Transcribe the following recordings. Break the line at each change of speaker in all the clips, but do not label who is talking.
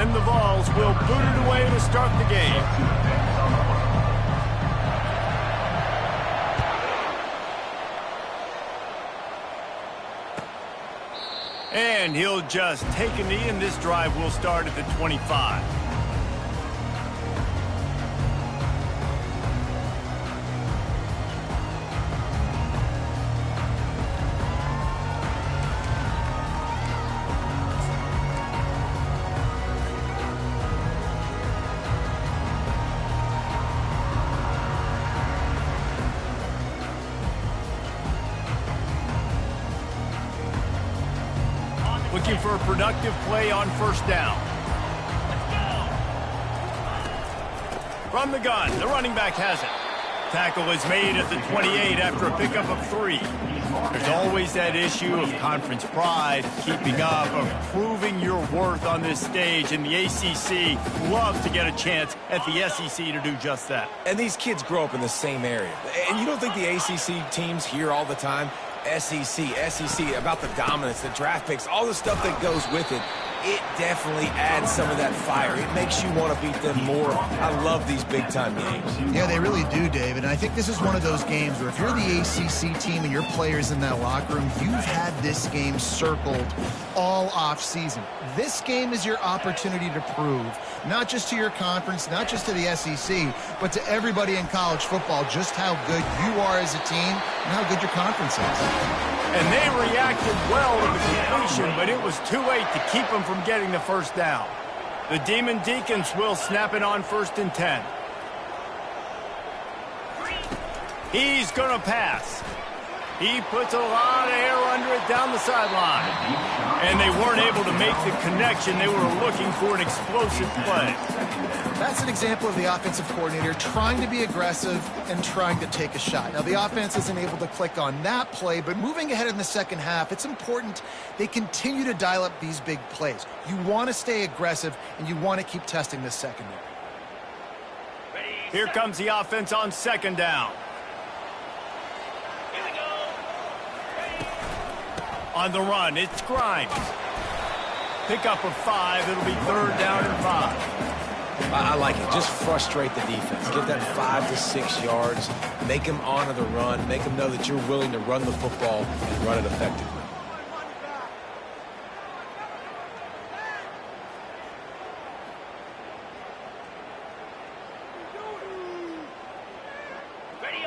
And the Vols will boot it away to start the game. And he'll just take a knee, and this drive will start at the 25. Looking for a productive play on first down. From the gun, the running back has it. Tackle is made at the 28 after a pickup of 3. There's always that issue of conference pride, keeping up, of proving your worth on this stage, and the ACC loves to get a chance at the SEC to do just that.
And these kids grow up in the same area. And you don't think the ACC teams hear all the time, SEC, about the dominance, the draft picks, all the stuff that goes with it. It definitely adds some of that fire. It makes you want to beat them more. I love these big-time games.
Yeah, they really do, David. And I think this is one of those games where if you're the ACC team and your players in that locker room, you've had this game circled all off-season. This game is your opportunity to prove, not just to your conference, not just to the SEC, but to everybody in college football, just how good you are as a team and how good your conference is.
And they reacted well to the completion, but it was too late to keep them from getting the first down. The Demon Deacons will snap it on 1st and 10. He's going to pass. He puts a lot of air under it down the sideline. And they weren't able to make the connection. They were looking for an explosive play.
That's an example of the offensive coordinator trying to be aggressive and trying to take a shot. Now, the offense isn't able to click on that play, but moving ahead in the second half, it's important they continue to dial up these big plays. You want to stay aggressive, and you want to keep testing this secondary.
Here comes the offense on 2nd down. On the run, it's Grimes. Pick up of 5. It'll be 3rd down and 5.
I like it. Just frustrate the defense. Get that 5 to 6 yards. Make them honor the run. Make them know that you're willing to run the football and run it effectively.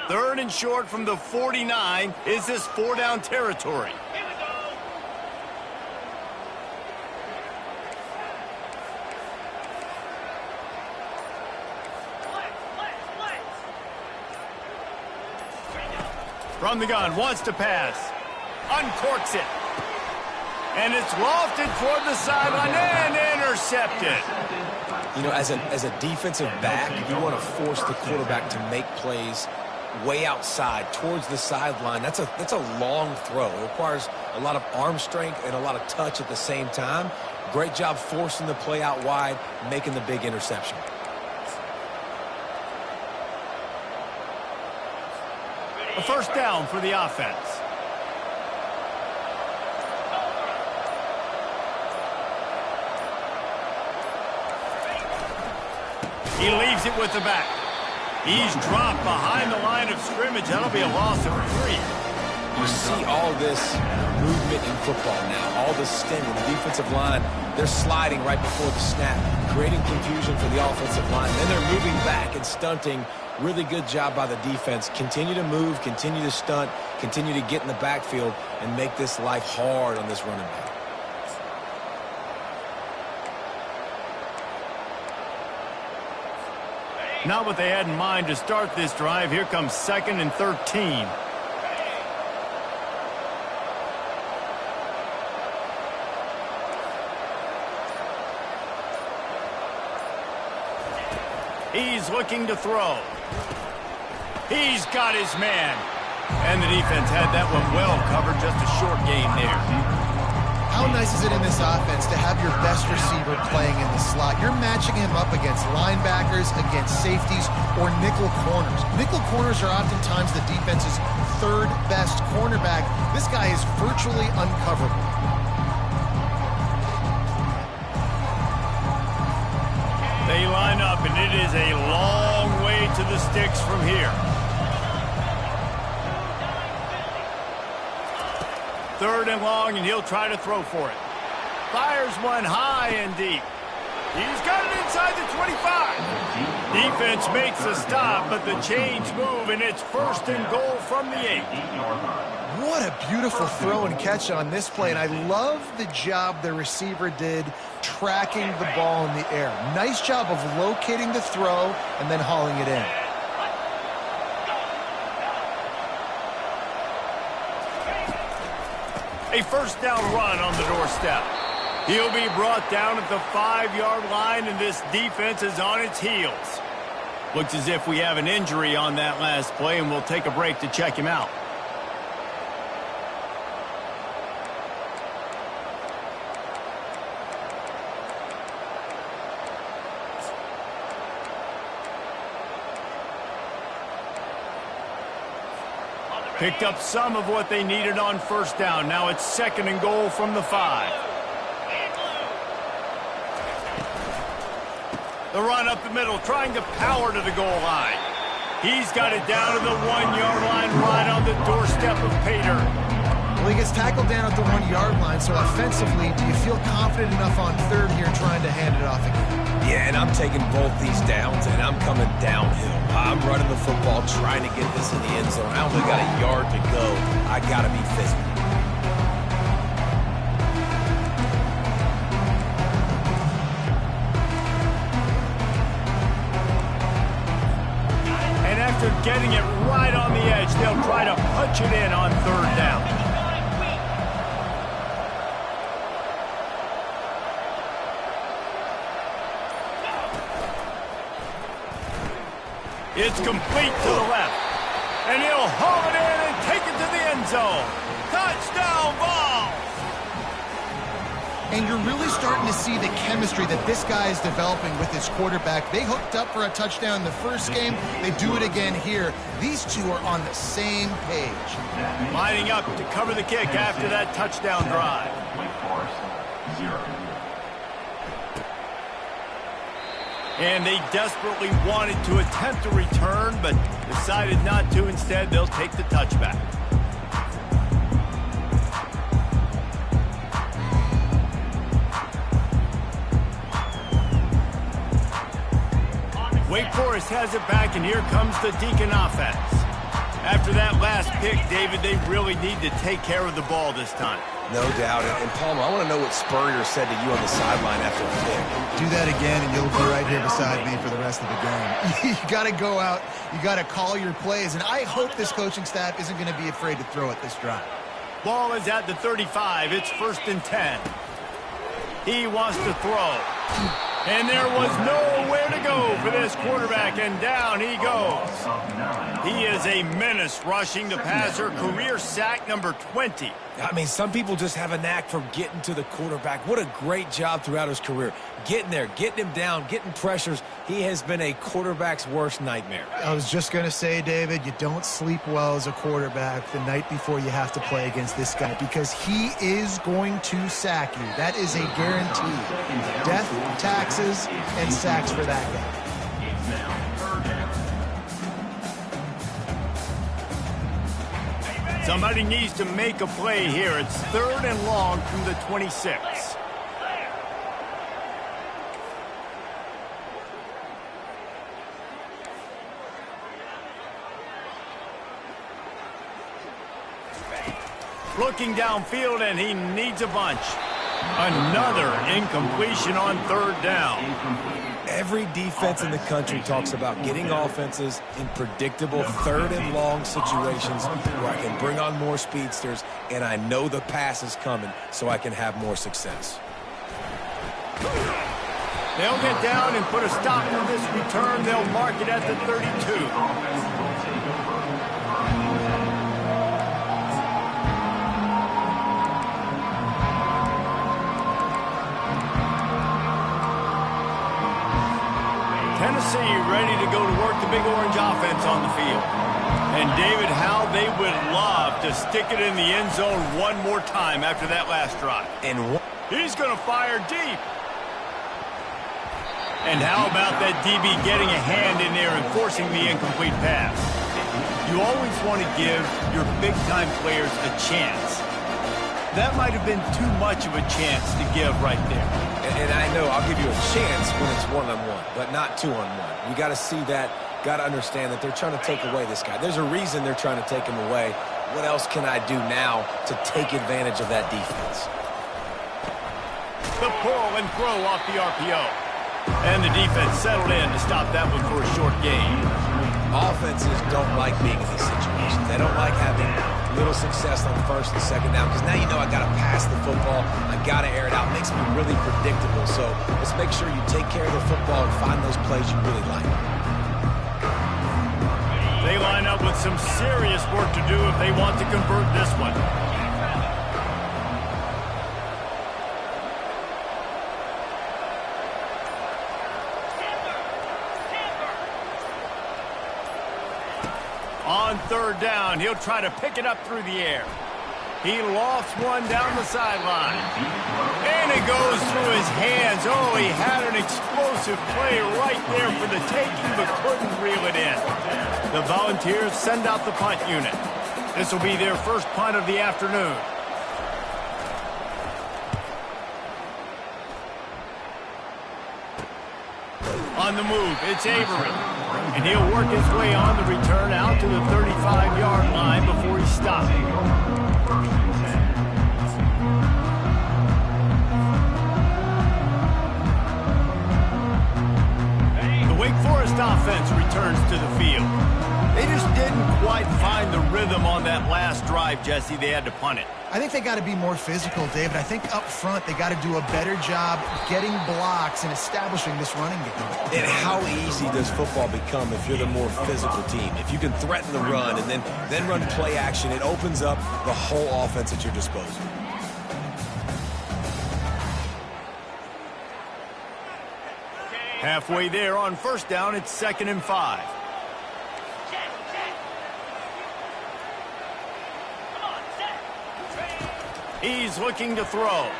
Third and short from the 49. Is this 4-down territory? From the gun, wants to pass. Uncorks it. And it's lofted toward the sideline and intercepted.
You know, as a defensive back, you want to force the quarterback to make plays way outside towards the sideline. That's a long throw. It requires a lot of arm strength and a lot of touch at the same time. Great job forcing the play out wide, making the big interception.
A 1st down for the offense. He leaves it with the back. He's dropped behind the line of scrimmage. That'll be a loss of 3.
You see all this movement in football now, all the stemming. The defensive line, they're sliding right before the snap, creating confusion for the offensive line. Then they're moving back and stunting. Really good job by the defense. Continue to move, continue to stunt, continue to get in the backfield, and make this life hard on this running back.
Not what they had in mind to start this drive. Here comes 2nd and 13. He's looking to throw. He's got his man. And the defense had that one well covered. Just a short gain there.
How nice is it in this offense to have your best receiver playing in the slot? You're matching him up against linebackers, against safeties, or nickel corners. Nickel corners are oftentimes the defense's 3rd best cornerback. This guy is virtually uncoverable.
and it is a long way to the sticks from here. Third and long, and he'll try to throw for it. Fires one high and deep. He's got it inside the 25. Defense makes a stop, but the chains move, and it's first and goal from the 8.
What a beautiful throw and catch on this play, and I love the job the receiver did tracking the ball in the air. Nice job of locating the throw and then hauling it in.
A first down run on the doorstep. He'll be brought down at the 5-yard line, and this defense is on its heels. Looks as if we have an injury on that last play, and we'll take a break to check him out. Picked up some of what they needed on first down. Now it's second and goal from the 5. The run up the middle, trying to power to the goal line. He's got it down to the 1-yard line, right on the doorstep of Pater.
Well, he gets tackled down at the 1-yard line, so offensively, do you feel confident enough on third here trying to hand it off again?
Yeah, and I'm taking both these downs, and I'm coming downhill. I'm running the football, trying to get this in the end zone. I only got a yard to go. I got to be physical.
And after getting it right on the edge, they'll try to punch it in on third down. It's complete to the left. And he'll haul it in and take it to the end zone. Touchdown ball!
And you're really starting to see the chemistry that this guy is developing with his quarterback. They hooked up for a touchdown in the first game. They do it again here. These two are on the same page.
Lining up to cover the kick after that touchdown drive. And they desperately wanted to attempt a return, but decided not to. Instead, they'll take the touchback. Wake Forest has it back, and here comes the Deacon offense. After that last pick, David, they really need to take care of the ball this time.
No doubt. And Palmer, I want to know what Spurrier said to you on the sideline after the pick.
Do that again, and you'll be right here beside me for the rest of the game. You got to go out. You got to call your plays, and I hope this coaching staff isn't going to be afraid to throw it this drive.
Ball is at the 35. It's first and 10. He wants to throw. And there was nowhere to go for this quarterback, and down he goes. He is a menace rushing the passer, career sack number 20.
I mean, some people just have a knack for getting to the quarterback. What a great job throughout his career. Getting there, getting him down, getting pressures. He has been a quarterback's worst nightmare.
I was just going to say, David, you don't sleep well as a quarterback the night before you have to play against this guy because he is going to sack you. That is a guarantee. Death, taxes, and sacks for that guy.
Somebody needs to make a play here. It's third and long from the 26. Looking downfield, and he needs a bunch. Another incompletion on third down.
Every defense in the country talks about getting offenses in predictable third and long situations where I can bring on more speedsters and I know the pass is coming so I can have more success.
They'll get down and put a stop on this return. They'll mark it at the 32. Tennessee ready to go to work the big orange offense on the field. And David, how they would love to stick it in the end zone one more time after that last drive.
And
he's going to fire deep. And how about that DB getting a hand in there and forcing the incomplete pass? You always want to give your big-time players a chance. That might have been too much of a chance to give right there.
And I know I'll give you a chance when it's one-on-one, but not two-on-one. You got to see that, got to understand that they're trying to take away this guy. There's a reason they're trying to take him away. What else can I do now to take advantage of that defense?
The pull and throw off the RPO. And the defense settled in to stop that one for a short gain.
Offenses don't like being in these situations. They don't like having little success on first and second down because now you know I got to pass the football. I got to air it out. It makes me really predictable. So let's make sure you take care of the football and find those plays you really like.
They line up with some serious work to do if they want to convert this one. On third down, he'll try to pick it up through the air. He lofts one down the sideline. And it goes through his hands. Oh, he had an explosive play right there for the taking, but couldn't reel it in. The Volunteers send out the punt unit. This will be their first punt of the afternoon. On the move, it's Avery. And he'll work his way on the return out to the 35-yard line before he stopped. The Wake Forest offense returns to the field. They just didn't quite find the rhythm on that last drive, Jesse. They had to punt it.
I think they got to be more physical, David. I think up front they got to do a better job getting blocks and establishing this running game.
And how easy does football become if you're the more physical team? If you can threaten the run and then run play action, it opens up the whole offense at your disposal.
Halfway there on first down, it's 2nd and 5. He's looking to throw.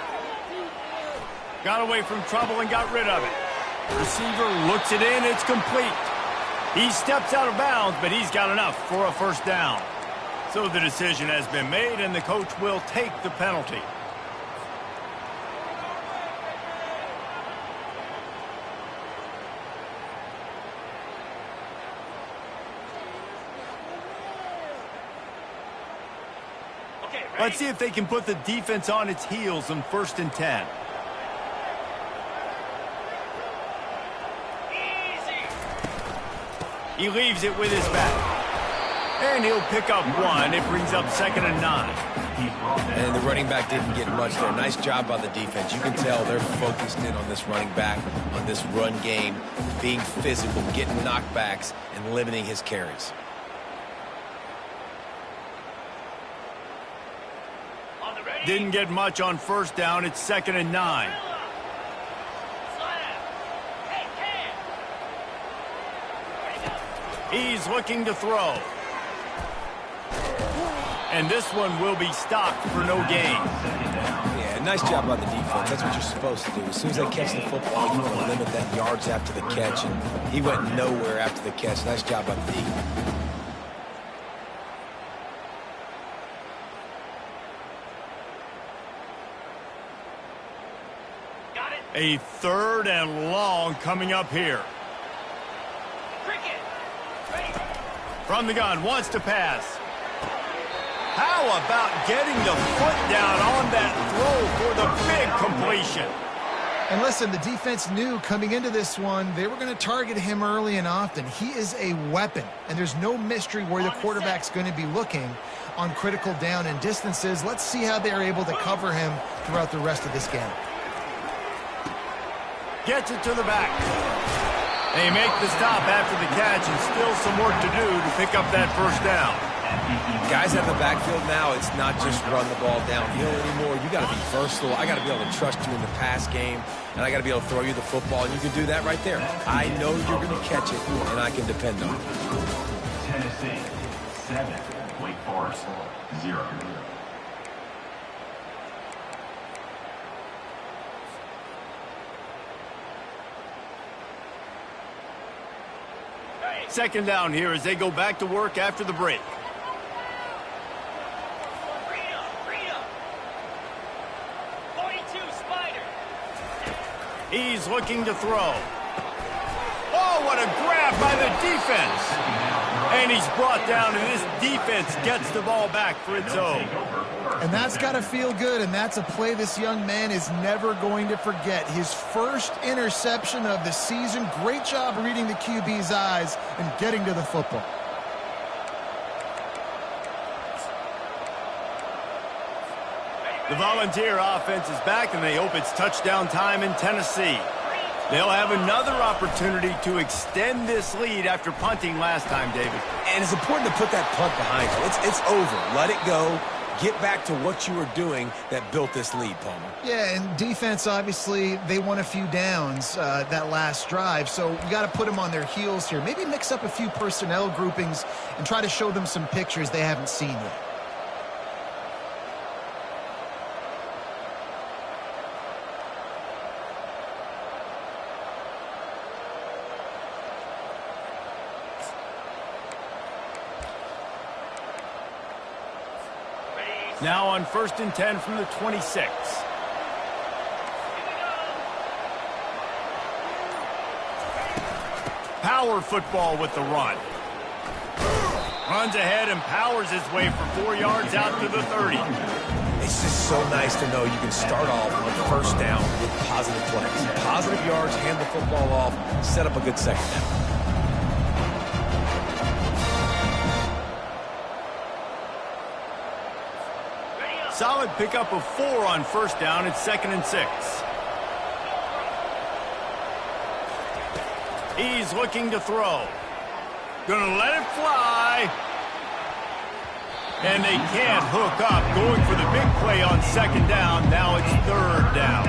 Got away from trouble and got rid of it. Receiver looks it in. It's complete. He steps out of bounds, but he's got enough for a first down. So the decision has been made, and the coach will take the penalty. Let's see if they can put the defense on its heels on 1st and 10. He leaves it with his back. And he'll pick up one. It brings up 2nd and 9.
And the running back didn't get much there. Nice job by the defense. You can tell they're focused in on this running back, on this run game, being physical, getting knockbacks, and limiting his carries.
Didn't get much on first down. It's 2nd and 9. He's looking to throw. And this one will be stopped for no gain.
Yeah, nice job by the defense. That's what you're supposed to do. As soon as they catch the football, you want to limit that yards after the catch. And he went nowhere after the catch. Nice job by the D.
A 3rd and long coming up here. From the gun, wants to pass. How about getting the foot down on that throw for the big completion?
And listen, the defense knew coming into this one, they were going to target him early and often. He is a weapon, and there's no mystery where the quarterback's going to be looking on critical down and distances. Let's see how they're able to cover him throughout the rest of this game.
Gets it to the back. They make the stop after the catch, and still some work to do to pick up that first down.
Guys at the backfield now, it's not just run the ball downhill anymore. You got to be versatile. I got to be able to trust you in the pass game, and I got to be able to throw you the football, and you can do that right there. I know you're going to catch it, and I can depend on it.
Tennessee 7, Wake Forest 0.
Second down here as they go back to work after the break. He's looking to throw. Oh, what a grab by the defense. And he's brought down, and this defense gets the ball back for its own.
And that's got to feel good, and that's a play this young man is never going to forget. His first interception of the season. Great job reading the QB's eyes and getting to the football.
The Volunteer offense is back, and they hope it's touchdown time in Tennessee. They'll have another opportunity to extend this lead after punting last time, David.
And it's important to put that punt behind you. It's over. Let it go. Get back to what you were doing that built this lead, Palmer.
Yeah, and defense, obviously, they won a few downs that last drive, so you got to put them on their heels here. Maybe mix up a few personnel groupings and try to show them some pictures they haven't seen yet.
Now on 1st and 10 from the 26. Power football with the run. Runs ahead and powers his way for 4 yards out to the 30.
It's just so nice to know you can start off on 1st down with positive plays. Positive yards, hand the football off, set up a good 2nd down.
Solid pickup of 4 on 1st down. It's 2nd and 6. He's looking to throw. Gonna let it fly. And they can't hook up. Going for the big play on 2nd down. Now it's 3rd down.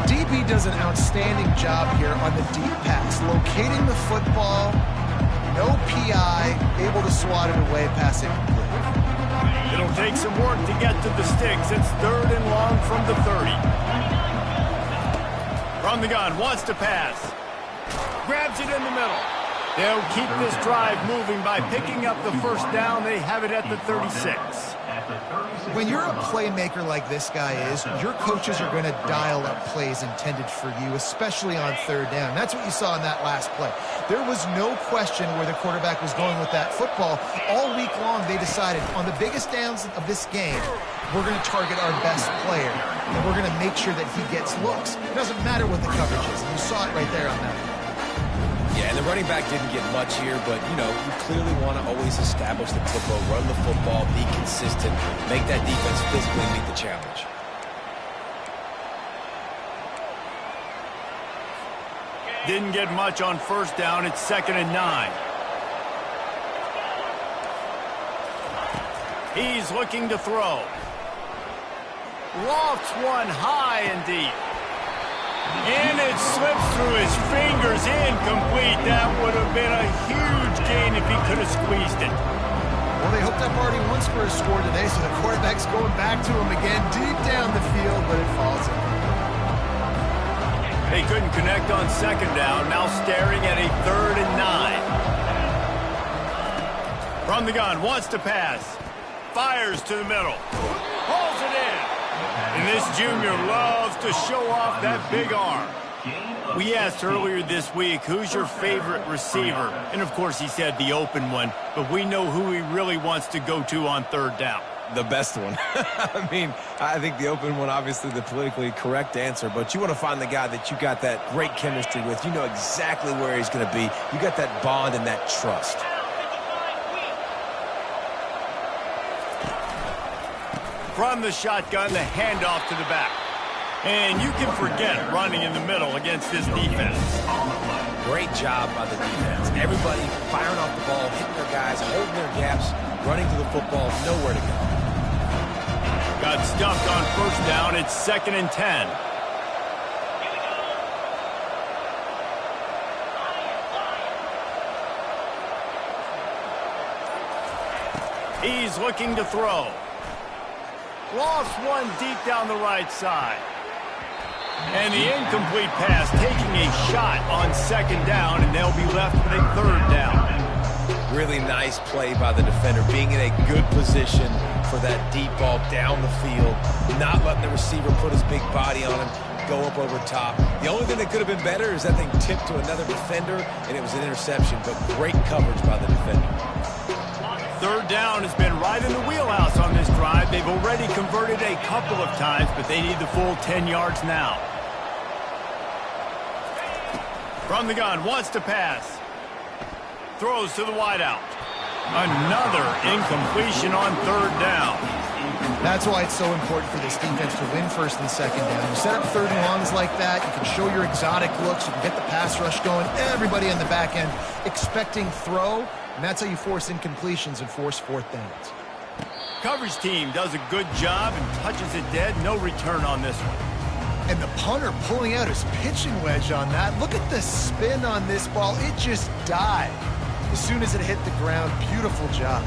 DB does an outstanding job here on the deep pass. Locating the football, no PI, able to swat it away, pass incomplete.
It'll take some work to get to the sticks. It's 3rd and long from the 30. From the gun, wants to pass. Grabs it in the middle. They'll keep this drive moving by picking up the 1st down. They have it at the 36.
When you're a playmaker like this guy is, your coaches are going to dial up plays intended for you, especially on 3rd down. That's what you saw in that last play. There was no question where the quarterback was going with that football. All week long, they decided on the biggest downs of this game, we're going to target our best player, and we're going to make sure that he gets looks. It doesn't matter what the coverage is. And you saw it right there on that.
Yeah, and the running back didn't get much here, but, you know, you clearly want to always establish the tempo, run the football, be consistent, make that defense physically meet the challenge.
Didn't get much on 1st down. It's 2nd and 9. He's looking to throw. Lofts one high and deep. And it slips through his fingers, incomplete. That would have been a huge gain if he could have squeezed it.
Well, they hooked up already once for a score today, so the quarterback's going back to him again, deep down the field, but it falls in.
They couldn't connect on 2nd down, now staring at a 3rd and 9. From the gun, wants to pass. Fires to the middle. Hauls it in. And this junior loves to show off that big arm. We asked earlier this week, who's your favorite receiver? And, of course, he said the open one. But we know who he really wants to go to on 3rd down.
The best one. I mean, I think the open one, obviously the politically correct answer, but you want to find the guy that you got that great chemistry with. You know exactly where he's going to be. You got that bond and that trust.
From the shotgun, the handoff to the back. And you can forget running in the middle against this defense.
Great job by the defense. Everybody firing off the ball, hitting their guys, holding their gaps, running to the football, nowhere to go.
Got stuffed on 1st down. It's 2nd and 10. He's looking to throw. Lost one deep down the right side. And the incomplete pass taking a shot on 2nd down, and they'll they'll be left with a third down.
Really nice play by the defender, being in a good position for that deep ball down the field, not letting the receiver put his big body on him, go up over top. The only thing that could have been better is that thing tipped to another defender, and it was an interception, but great coverage by the defender.
Third down has been right in the wheelhouse on this drive. They've already converted a couple of times, but they need the full 10 yards now. From the gun, wants to pass. Throws to the wideout. Another incompletion on third down.
That's why it's so important for this defense to win first and second down. You set up third and longs like that, you can show your exotic looks, you can get the pass rush going, everybody on the back end expecting throw, and that's how you force incompletions and force fourth downs.
Coverage team does a good job and touches it dead. No return on this one.
And the punter pulling out his pitching wedge on that. Look at the spin on this ball. It just died as soon as it hit the ground. Beautiful job.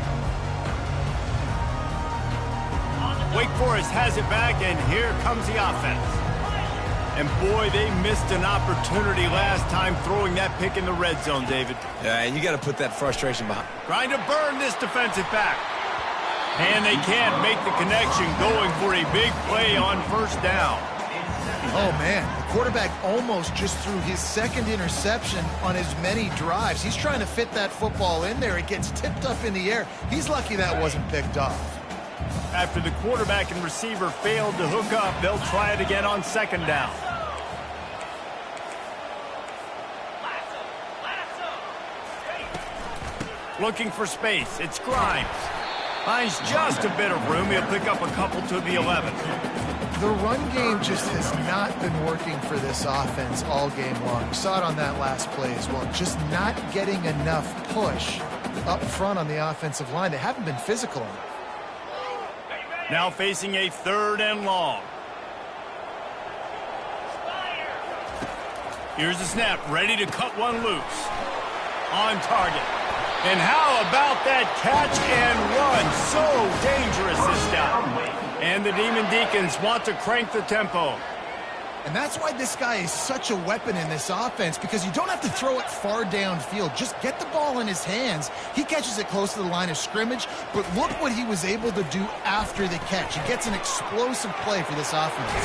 Wake Forest has it back, and here comes the offense. And boy, they missed an opportunity last time throwing that pick in the red zone, David.
Yeah, and you got to put that frustration behind.
Trying to burn this defensive back. And they can't make the connection, going for a big play on first down.
Oh, man, the quarterback almost just threw his second interception on as many drives. He's trying to fit that football in there. It gets tipped up in the air. He's lucky that wasn't picked off.
After the quarterback and receiver failed to hook up, they'll try it again on second down. Looking for space. It's Grimes. Finds just a bit of room. He'll pick up a couple to the 11.
The run game just has not been working for this offense all game long. We saw it on that last play as well. Just not getting enough push up front on the offensive line. They haven't been physical enough.
Now facing a third and long. Here's the snap, ready to cut one loose. On target. And how about that catch and run? So dangerous, this guy. And the Demon Deacons want to crank the tempo.
And that's why this guy is such a weapon in this offense, because you don't have to throw it far downfield. Just get the ball in his hands. He catches it close to the line of scrimmage, but look what he was able to do after the catch. He gets an explosive play for this offense.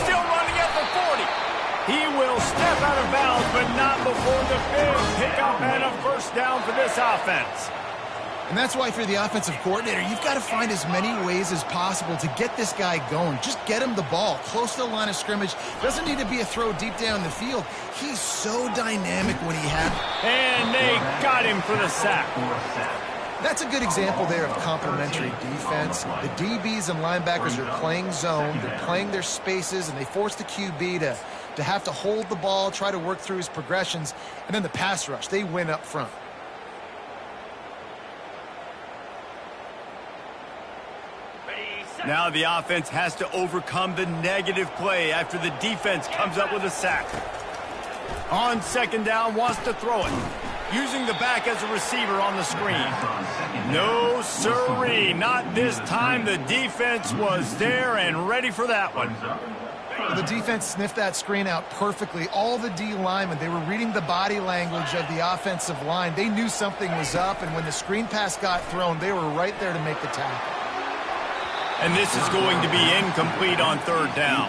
Still running at the 40. He will step out of bounds, but not before the big pickup and a first down for this offense.
And that's why for the offensive coordinator, you've got to find as many ways as possible to get this guy going. Just get him the ball close to the line of scrimmage. Doesn't need to be a throw deep down the field. He's so dynamic when he has.
And they got him for the sack.
That's a good example there of complementary defense. The DBs and linebackers are playing zone. They're playing their spaces, and they force the QB to have to hold the ball, try to work through his progressions. And then the pass rush, they win up front.
Now the offense has to overcome the negative play after the defense comes up with a sack. On second down, wants to throw it. Using the back as a receiver on the screen. No sirree, not this time. The defense was there and ready for that one.
The defense sniffed that screen out perfectly. All the D linemen, they were reading the body language of the offensive line. They knew something was up, and when the screen pass got thrown, they were right there to make the tackle.
And this is going to be incomplete on third down.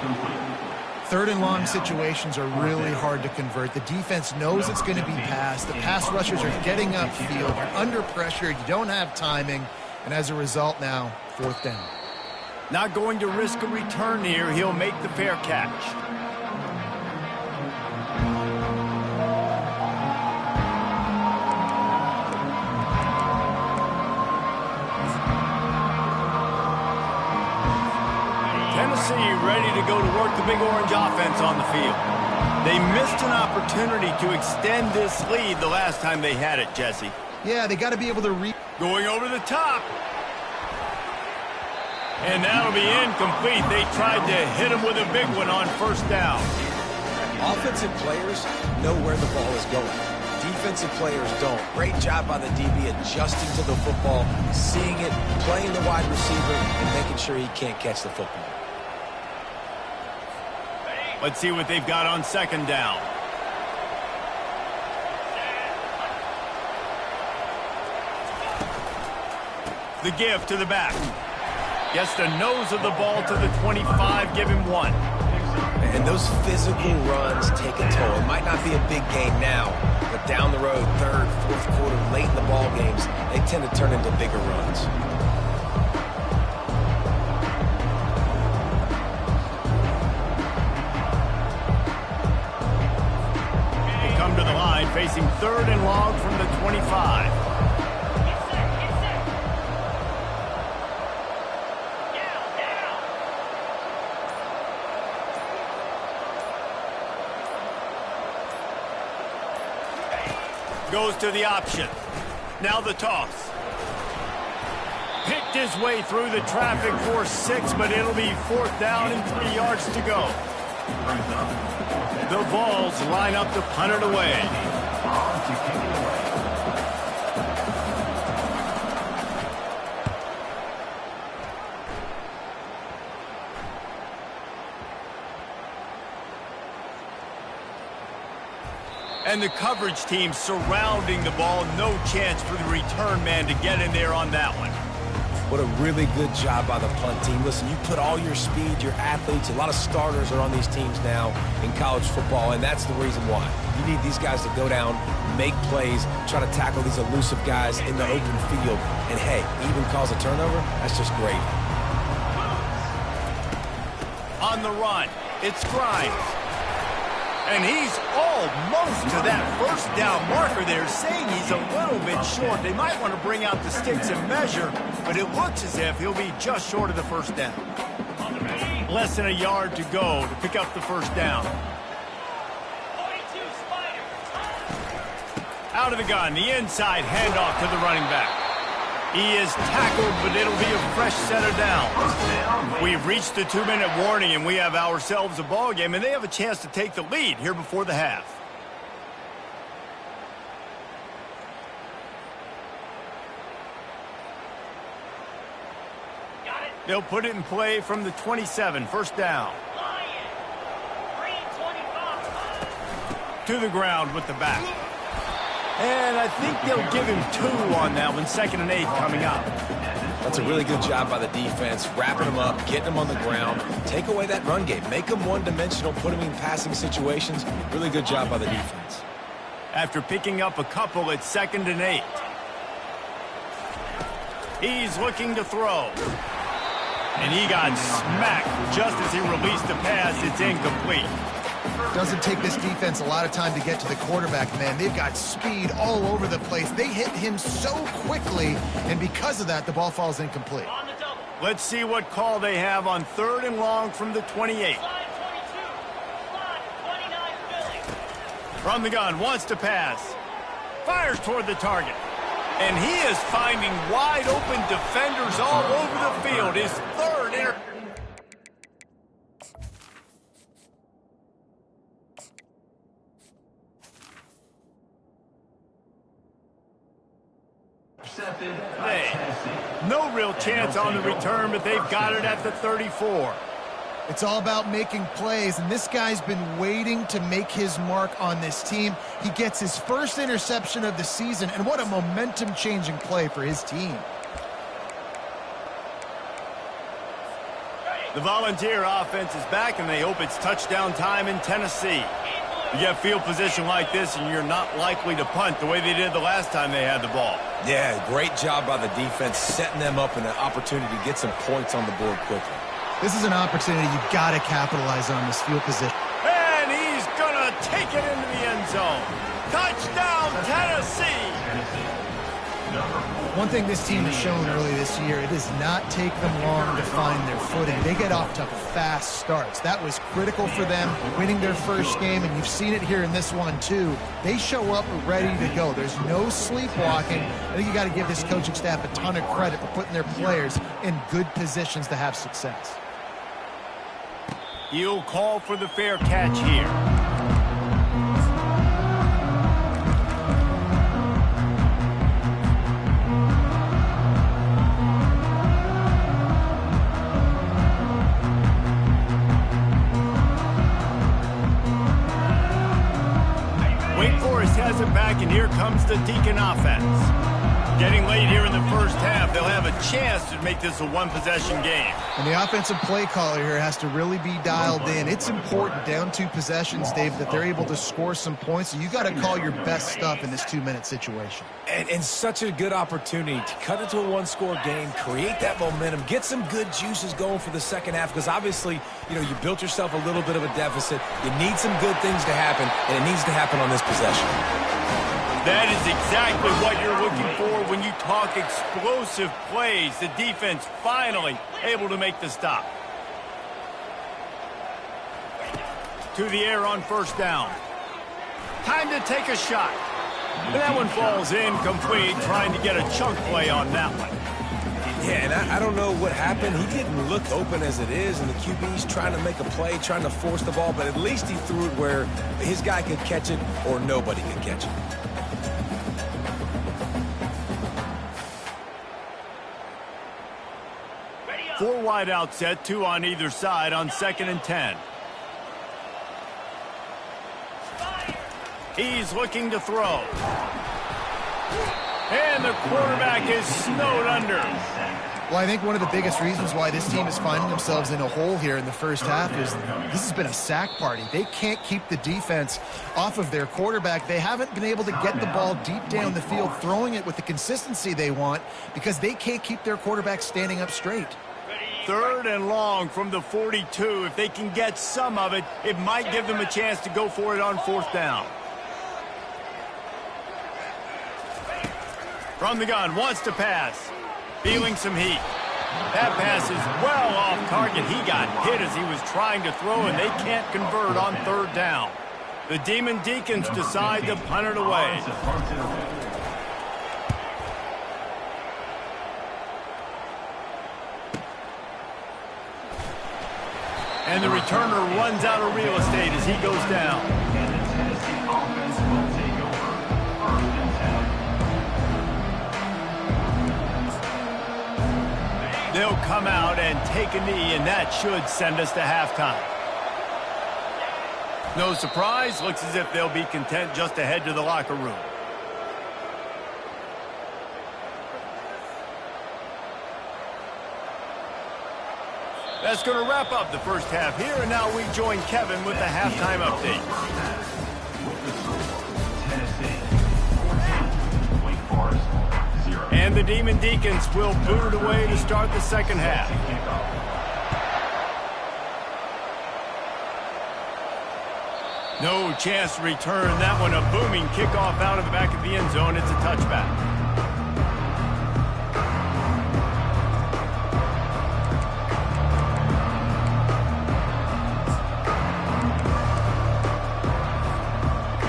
Third and long situations are really hard to convert. The defense knows it's going to be passed. The pass rushers are getting upfield. You're under pressure. You don't have timing. And as a result now, fourth down.
Not going to risk a return here. He'll make the fair catch. Ready to go to work the Big Orange offense on the field. They missed an opportunity to extend this lead the last time they had it, Jesse.
Yeah, they got to be able to
going over the top. And that'll be incomplete. They tried to hit him with a big one on first down.
Offensive players know where the ball is going. Defensive players don't. Great job by the DB adjusting to the football, seeing it, playing the wide receiver, and making sure he can't catch the football.
Let's see what they've got on second down. The give to the back. Gets the nose of the ball to the 25, give him 1.
And those physical runs take a toll. It might not be a big gain now, but down the road, third, fourth quarter, late in the ball games, they tend to turn into bigger runs.
They come to the line, facing third and long from the 25. Goes to the option. Now the toss. Picked his way through the traffic for 6, but it'll be 4th down and 3 yards to go. The Vols line up to punt it away. And the coverage team surrounding the ball. No chance for the return man to get in there on that one.
What a really good job by the punt team. Listen, you put all your speed, your athletes, a lot of starters are on these teams now in college football, and that's the reason why. You need these guys to go down, make plays, try to tackle these elusive guys in the open field, and hey, even cause a turnover, that's just great.
On the run, it's Grimes. And he's almost to that first down marker there, saying he's a little bit short. They might want to bring out the sticks and measure, but it looks as if he'll be just short of the first down. Less than a yard to go to pick up the first down. Out of the gun, the inside handoff to the running back. He is tackled, but it'll be a fresh set of downs. We've reached the 2-minute warning, and we have ourselves a ball game, and they have a chance to take the lead here before the half. They'll put it in play from the 27, first down. To the ground with the back. And I think they'll give him 2 on that one, 2nd and 8 coming up.
That's a really good job by the defense, wrapping them up, getting them on the ground, take away that run game, make them one-dimensional, put them in passing situations. Really good job by the defense.
After picking up a couple, it's 2nd and 8. He's looking to throw. And he got smacked just as he released the pass. It's incomplete.
Doesn't take this defense a lot of time to get to the quarterback, man. They've got speed all over the place. They hit him so quickly, and because of that, the ball falls incomplete.
Let's see what call they have on 3rd and long from the 28. From the gun, wants to pass. Fires toward the target. And he is finding wide open defenders all over the field. His 3rd interception. No real chance on the return, but they've got it at the 34.
It's all about making plays, and this guy's been waiting to make his mark on this team. He gets his first interception of the season, and what a momentum-changing play for his team.
The Volunteer offense is back, and they hope it's touchdown time in Tennessee. You get field position like this, and you're not likely to punt the way they did the last time they had the ball.
Yeah, great job by the defense, setting them up in an opportunity to get some points on the board quickly.
This is an opportunity you've got to capitalize on, this field position.
And he's going to take it into the end zone. Touchdown, Tennessee!
One thing this team has shown early this year, it does not take them long to find their footing. They get off to fast starts. That was critical for them, winning their first game, and you've seen it here in this one too. They show up ready to go. There's no sleepwalking. I think you got to give this coaching staff a ton of credit for putting their players in good positions to have success.
He'll call for the fair catch here. Has it back, and here comes the Deacon offense. Getting late here in the first half, they'll have a chance to make this a one-possession game.
And the offensive play caller here has to really be dialed in. It's important down 2 possessions, Dave, that they're able to score some points. So you got to call your best stuff in this 2-minute situation.
And such a good opportunity to cut into a one-score game, create that momentum, get some good juices going for the second half, because obviously, you built yourself a little bit of a deficit. You need some good things to happen, and it needs to happen on this possession.
That is exactly what you're looking for when you talk explosive plays. The defense finally able to make the stop. To the air on first down. Time to take a shot. And that one falls incomplete, trying to get a chunk play on that one.
Yeah, and I don't know what happened. He didn't look open as it is, and the QB's trying to make a play, trying to force the ball, but at least he threw it where his guy could catch it or nobody could catch it.
Four wide out set, 2 on either side on 2nd and 10. He's looking to throw. And the quarterback is snowed under.
Well, I think one of the biggest reasons why this team is finding themselves in a hole here in the first half is this has been a sack party. They can't keep the defense off of their quarterback. They haven't been able to get the ball deep down the field, throwing it with the consistency they want because they can't keep their quarterback standing up straight.
3rd and long from the 42. If they can get some of it, it might give them a chance to go for it on 4th down. From the gun, wants to pass. Feeling some heat. That pass is well off target. He got hit as he was trying to throw, and they can't convert on 3rd down. The Demon Deacons decide to punt it away. And the returner runs out of real estate as he goes down.
And the Tennessee offense will take over 1st and 10.
They'll come out and take a knee, and that should send us to halftime. No surprise, looks as if they'll be content just to head to the locker room. That's going to wrap up the first half here, and now we join Kevin with the halftime update.
Tennessee 14, Wake Forest 0.
And the Demon Deacons will boot it away to start the second half. No chance to return that one. A booming kickoff out of the back of the end zone. It's a touchback.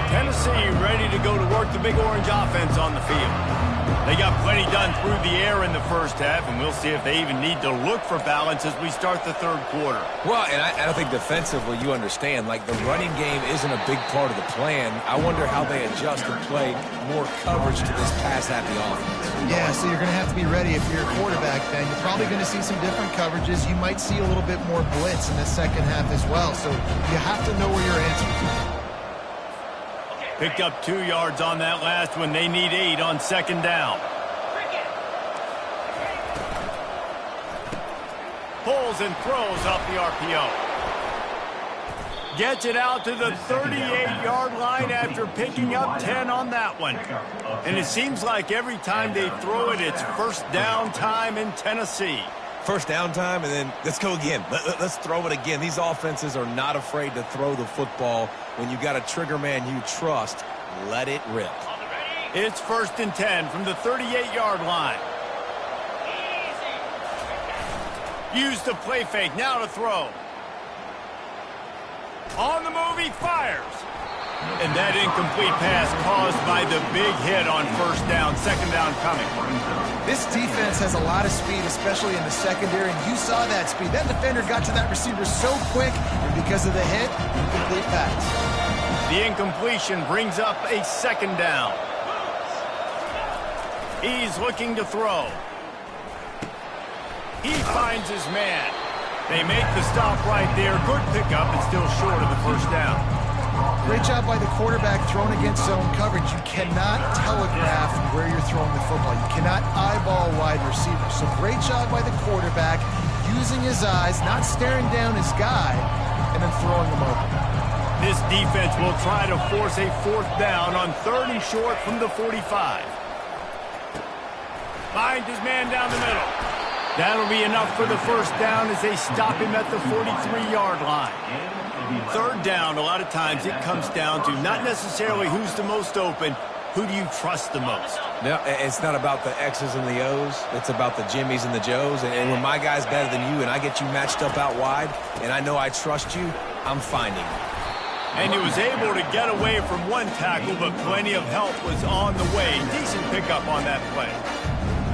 Tennessee ready to go to work the Big Orange offense on the field. They got plenty done through the air in the first half, and we'll see if they even need to look for balance as we start the 3rd quarter.
Well, and I don't think defensively you understand, like the running game isn't a big part of the plan. I wonder how they adjust and play more coverage to this pass-happy offense.
Yeah, so you're going to have to be ready if you're a quarterback, Ben. You're probably going to see some different coverages. You might see a little bit more blitz in the second half as well, so you have to know where your answers are.
Picked up 2 yards on that last one. They need 8 on 2nd down. Pulls and throws off the RPO. Gets it out to the 38-yard line after picking up 10 on that one. And it seems like every time they throw it, it's first down time in Tennessee.
First down time, and then let's go again. Let's throw it again. These offenses are not afraid to throw the football. When you got a trigger man you trust, let it rip.
It's 1st and 10 from the 38-yard line. Use the play fake, now to throw. On the move, he fires. And that incomplete pass caused by the big hit on 1st down, 2nd down coming.
This defense has a lot of speed, especially in the secondary, and you saw that speed. That defender got to that receiver so quick, and because of the hit, incomplete pass.
The incompletion brings up a 2nd down. He's looking to throw. He finds his man. They make the stop right there. Good pickup, and still short of the 1st down.
Great job by the quarterback thrown against zone coverage. You cannot telegraph where you're throwing the football. You cannot eyeball wide receivers. So great job by the quarterback using his eyes, not staring down his guy, and then throwing him open.
This defense will try to force a 4th down on 3rd and short from the 45. Finds his man down the middle. That'll be enough for the 1st down as they stop him at the 43-yard line. 3rd down, a lot of times it comes down to not necessarily who's the most open, who do you trust the most?
No, it's not about the X's and the O's. It's about the Jimmies and the Joes. And when my guy's better than you and I get you matched up out wide and I know I trust you, I'm finding you.
And he was able to get away from one tackle, but plenty of help was on the way. Decent pickup on that play.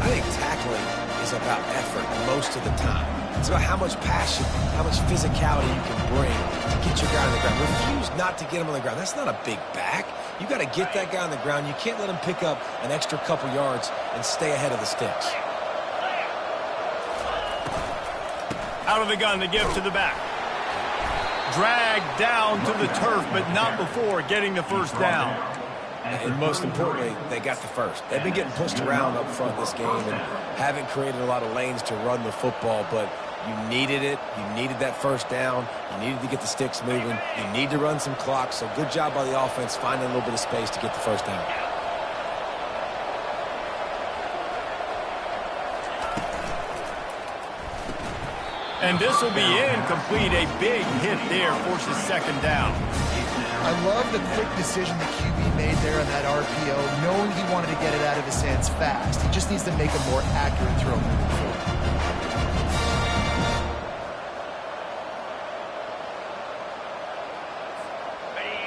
I think tackling is about effort most of the time. It's about how much passion, how much physicality you can bring to get your guy on the ground. Refuse not to get him on the ground. That's not a big back. You got to get that guy on the ground. You can't let him pick up an extra couple yards and stay ahead of the sticks.
Out of the gun to give to the back. Dragged down to the turf, but not before getting the 1st down.
And most importantly, they got the 1st. They've been getting pushed around up front this game and haven't created a lot of lanes to run the football, but you needed it. You needed that 1st down. You needed to get the sticks moving. You need to run some clock, so good job by the offense finding a little bit of space to get the 1st down.
And this will be incomplete. A big hit there forces 2nd down.
I love the quick decision the QB made there on that RPO, knowing he wanted to get it out of his hands fast. He just needs to make a more accurate throw moving forward.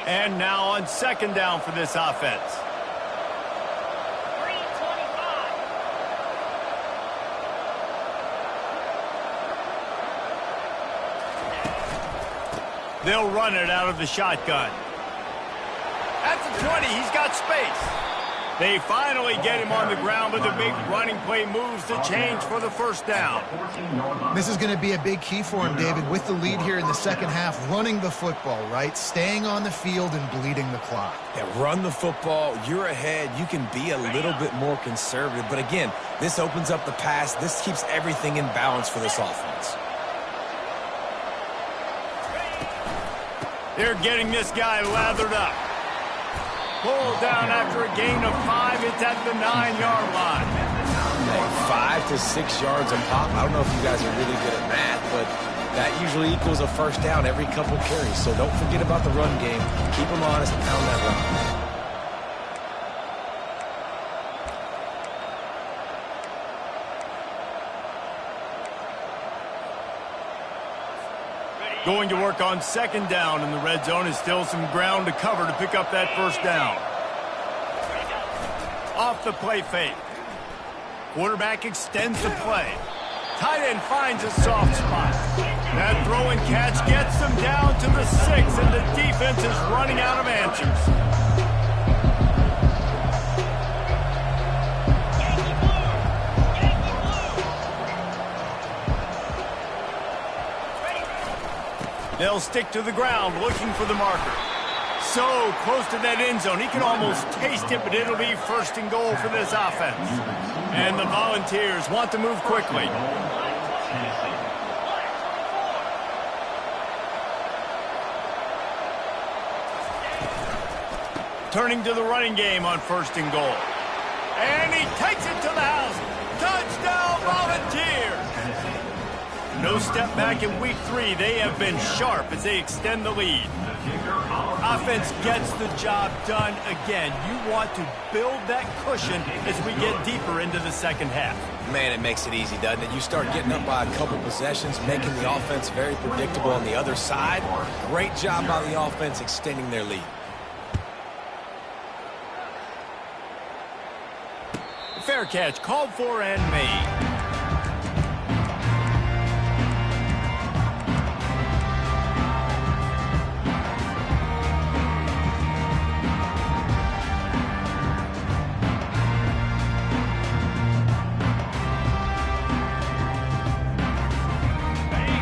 And now on 2nd down for this offense. They'll run it out of the shotgun. At the 20, he's got space. They finally get him on the ground, but the big running play moves the change for the 1st down.
This is going to be a big key for him, David, with the lead here in the 2nd half, running the football, right? Staying on the field and bleeding the clock.
Yeah, run the football. You're ahead. You can be a little bit more conservative. But again, this opens up the pass. This keeps everything in balance for this offense.
They're getting this guy lathered up. Pulled down after a gain of 5. It's at the 9-yard line.
Hey, 5 to 6 yards a pop. I don't know if you guys are really good at math, but that usually equals a 1st down every couple carries. So don't forget about the run game. Keep them honest and pound that run.
Going to work on 2nd down, and the red zone is still some ground to cover to pick up that 1st down. Off the play fake. Quarterback extends the play. Tight end finds a soft spot. That throw and catch gets them down to the 6, and the defense is running out of answers. They'll stick to the ground looking for the marker. So close to that end zone. He can almost taste it, but it'll be 1st and goal for this offense. And the Volunteers want to move quickly. Turning to the running game on 1st and goal. And he takes it to the house. Touchdown, Volunteers! No step back in week 3. They have been sharp as they extend the lead. Offense gets the job done again. You want to build that cushion as we get deeper into the 2nd half.
Man, it makes it easy, doesn't it? You start getting up by a couple possessions, making the offense very predictable on the other side. Great job by the offense extending their lead.
Fair catch called for and made.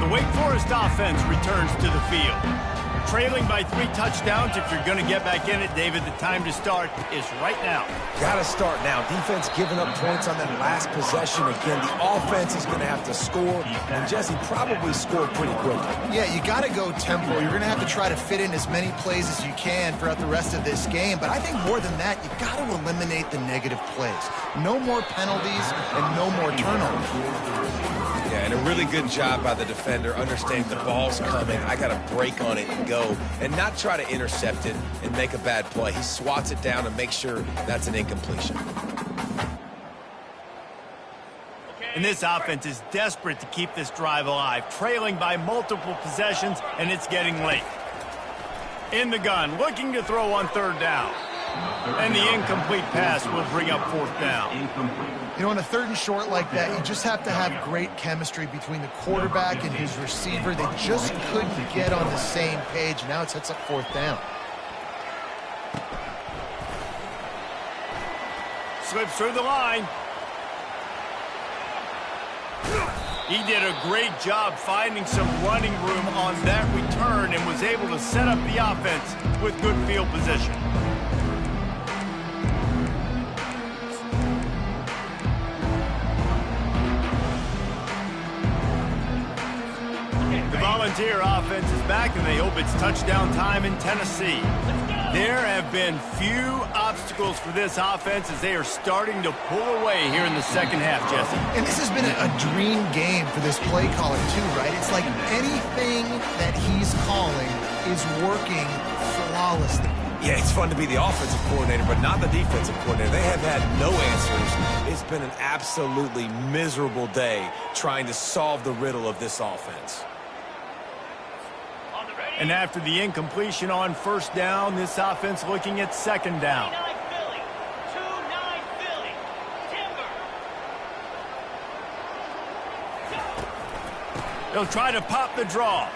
The Wake Forest offense returns to the field. Trailing by 3 touchdowns. If you're going to get back in it, David, the time to start is right now.
Got to start now. Defense giving up points on that last possession. Again, the offense is going to have to score, and Jesse probably scored pretty quickly.
Yeah, you got to go tempo. You're going to have to try to fit in as many plays as you can throughout the rest of this game, but I think more than that, you got to eliminate the negative plays. No more penalties and no more turnovers.
Yeah, and a really good job by the defender understanding the ball's coming. I got to break on it and go, and not try to intercept it and make a bad play. He swats it down and makes sure that's an incompletion.
And this offense is desperate to keep this drive alive, trailing by multiple possessions, and it's getting late. In the gun, looking to throw on 3rd down. And the incomplete pass will bring up 4th down.
You know, on a 3rd and short like that, you just have to have great chemistry between the quarterback and his receiver. They just couldn't get on the same page. Now it sets up 4th down.
Slips through the line. He did a great job finding some running room on that return and was able to set up the offense with good field position. The Volunteer offense is back, and they hope it's touchdown time in Tennessee. There have been few obstacles for this offense as they are starting to pull away here in the 2nd half, Jesse.
And this has been a dream game for this play caller, too, right? It's like anything that he's calling is working flawlessly.
Yeah, it's fun to be the offensive coordinator, but not the defensive coordinator. They have had no answers. It's been an absolutely miserable day trying to solve the riddle of this offense.
And after the incompletion on 1st down, this offense looking at 2nd down. They'll try to pop the draw.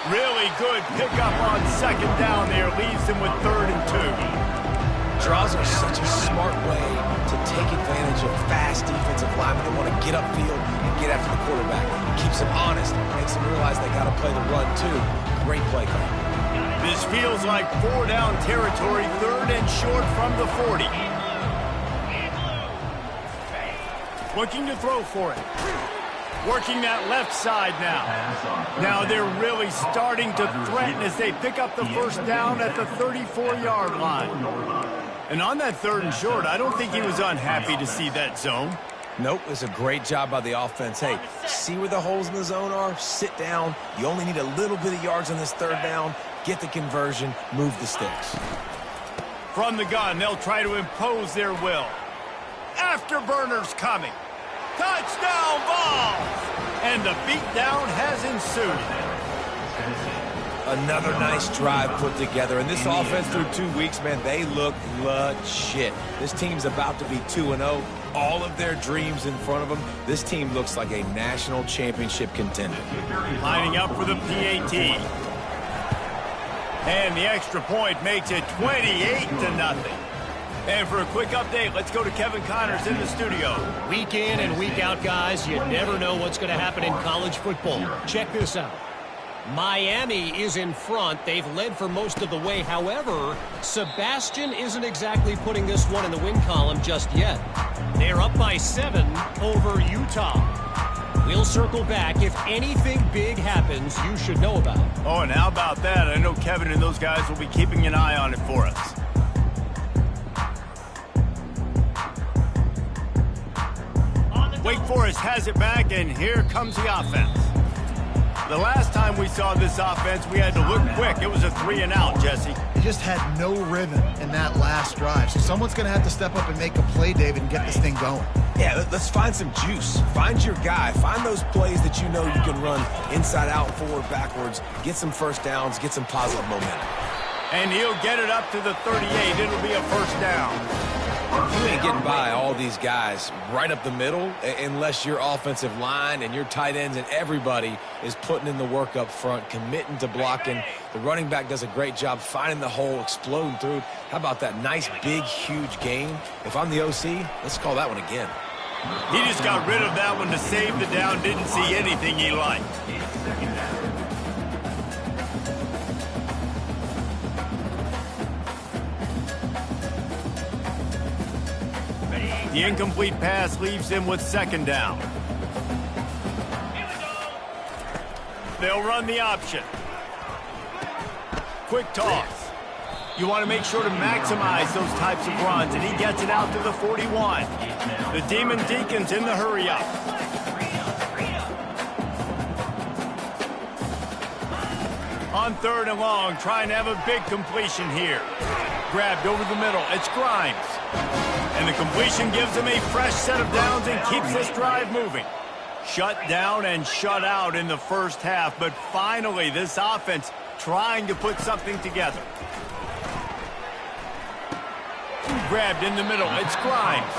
Really good pickup on 2nd down there. Leaves them with 3rd and 2.
Draws are such a smart way to take advantage of fast defensive linemen that want to get upfield and get after the quarterback. Keeps them honest, makes them realize they got to play the run too. Great play call.
This feels like 4 down territory, 3rd and short from the 40. Looking to throw for it. Working that left side now. Now they're really starting to threaten as they pick up the 1st down at the 34-yard line. And on that 3rd and short, I don't think he was unhappy to see that zone.
Nope, it's a great job by the offense. Hey, see where the holes in the zone are? Sit down. You only need a little bit of yards on this 3rd down. Get the conversion. Move the sticks.
From the gun, they'll try to impose their will. Afterburners coming. Touchdown ball! And the beatdown has ensued.
Another nice drive put together. And this offense through 2 weeks, man, they look legit. This team's about to be 2-0. All of their dreams in front of them. This team looks like a national championship contender.
Lining up for the PAT. And the extra point makes it 28-0. And for a quick update, let's go to Kevin Connors in the studio.
Week in and week out, guys, you never know what's going to happen in college football. Check this out. Miami is in front. They've led for most of the way. However, Sebastian isn't exactly putting this one in the win column just yet. They're up by 7 over Utah. We'll circle back. If anything big happens, you should know about it.
Oh, and how about that? I know Kevin and those guys will be keeping an eye on it for us. Wake Forest has it back, and here comes the offense. The last time we saw this offense, we had to look quick. It was a 3-and-out, Jesse.
He just had no rhythm in that last drive. So someone's going to have to step up and make a play, David, and get this thing going.
Yeah, let's find some juice. Find your guy. Find those plays that you know you can run inside out, forward, backwards. Get some 1st downs. Get some positive momentum.
And he'll get it up to the 38. It'll be a 1st down.
You ain't getting by all these guys right up the middle unless your offensive line and your tight ends and everybody is putting in the work up front, committing to blocking. The running back does a great job finding the hole, exploding through it. How about that nice, big, huge gain? If I'm the OC, let's call that one again.
He just got rid of that one to save the down. Didn't see anything he liked. The incomplete pass leaves him with second down. They'll run the option. Quick toss. You want to make sure to maximize those types of runs, and he gets it out to the 41. The Demon Deacons in the hurry up. On 3rd and long, trying to have a big completion here. Grabbed over the middle. It's Grimes. And the completion gives him a fresh set of downs and keeps this drive moving. Shut down and shut out in the first half, but finally this offense trying to put something together. Grabbed in the middle. It's Grimes.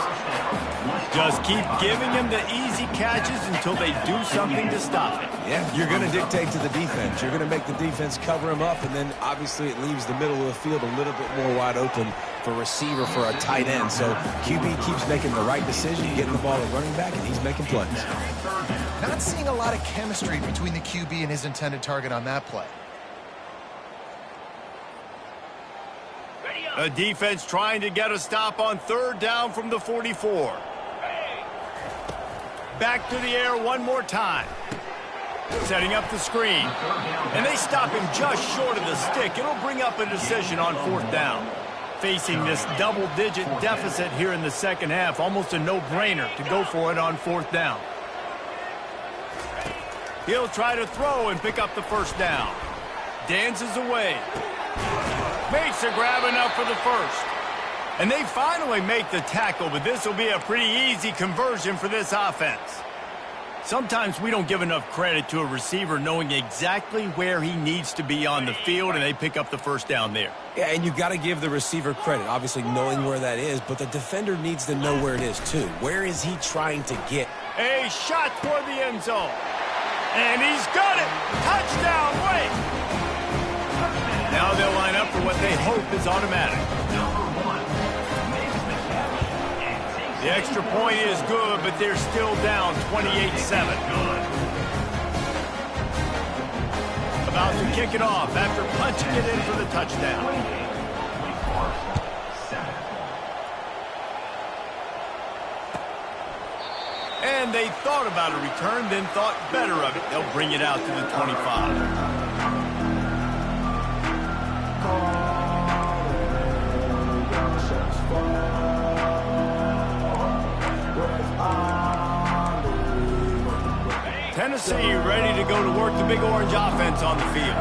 Just keep giving him the easy catches until they do something to stop it.
Yeah, you're going to dictate to the defense. You're going to make the defense cover him up, and then obviously it leaves the middle of the field a little bit more wide open for receiver, for a tight end. So QB keeps making the right decision, getting the ball to running back, and he's making plays.
Not seeing a lot of chemistry between the QB and his intended target on that play.
A defense trying to get a stop on 3rd down from the 44. Back to the air one more time. Setting up the screen. And they stop him just short of the stick. It'll bring up a decision on 4th down. Facing this double-digit deficit here in the second half, almost a no-brainer to go for it on 4th down. He'll try to throw and pick up the first down. Dances away. Makes a grab enough for the first. And they finally make the tackle, but this will be a pretty easy conversion for this offense. Sometimes we don't give enough credit to a receiver knowing exactly where he needs to be on the field, and they pick up the first down there.
Yeah, and you got to give the receiver credit, obviously knowing where that is, but the defender needs to know where it is too. Where is he trying to get?
A shot toward the end zone. And he's got it. Touchdown, Wake. Now they'll line up for what they hope is automatic. The extra point is good, but they're still down 28-7. About to kick it off after punching it in for the touchdown. And they thought about a return, then thought better of it. They'll bring it out to the 25. Tennessee ready to go to work the Big Orange offense on the field.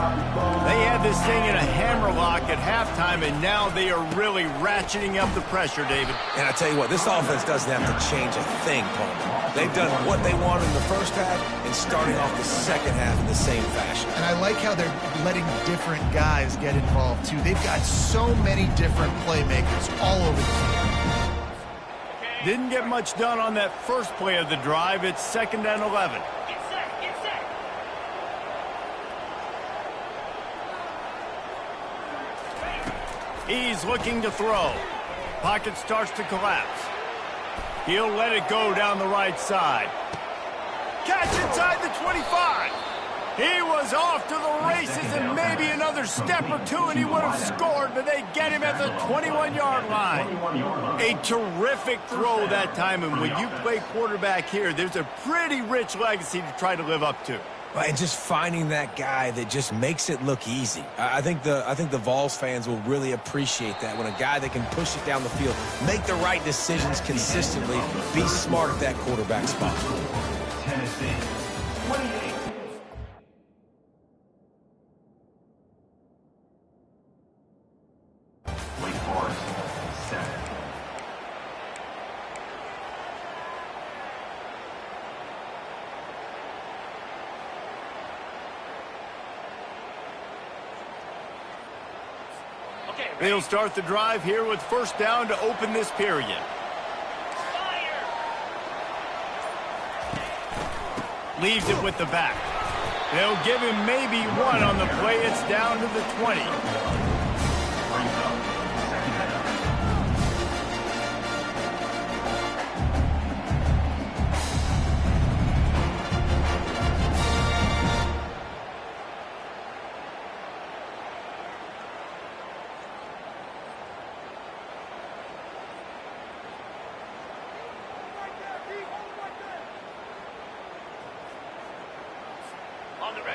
They had this thing in a hammerlock at halftime, and now they are really ratcheting up the pressure, David.
And I tell you what, this offense doesn't have to change a thing, Coleman. They've done what they wanted in the first half and starting off the second half in the same fashion.
And I like how they're letting different guys get involved, too. They've got so many different playmakers all over the field.
Didn't get much done on that first play of the drive. It's 2nd and 11. He's looking to throw. Pocket starts to collapse. He'll let it go down the right side. Catch inside the 25. He was off to the races, and maybe another step or two and he would have scored, but they get him at the 21-yard line. A terrific throw that time, and when you play quarterback here, there's a pretty rich legacy to try to live up to.
And just finding that guy that just makes it look easy. I think the Vols fans will really appreciate that, when a guy that can push it down the field, make the right decisions consistently, be smart at that quarterback spot.
Tennessee, 28. Wake Forest, 7.
They'll start the drive here with first down to open this period. Leaves it with the back. They'll give him maybe one on the play. It's down to the 20.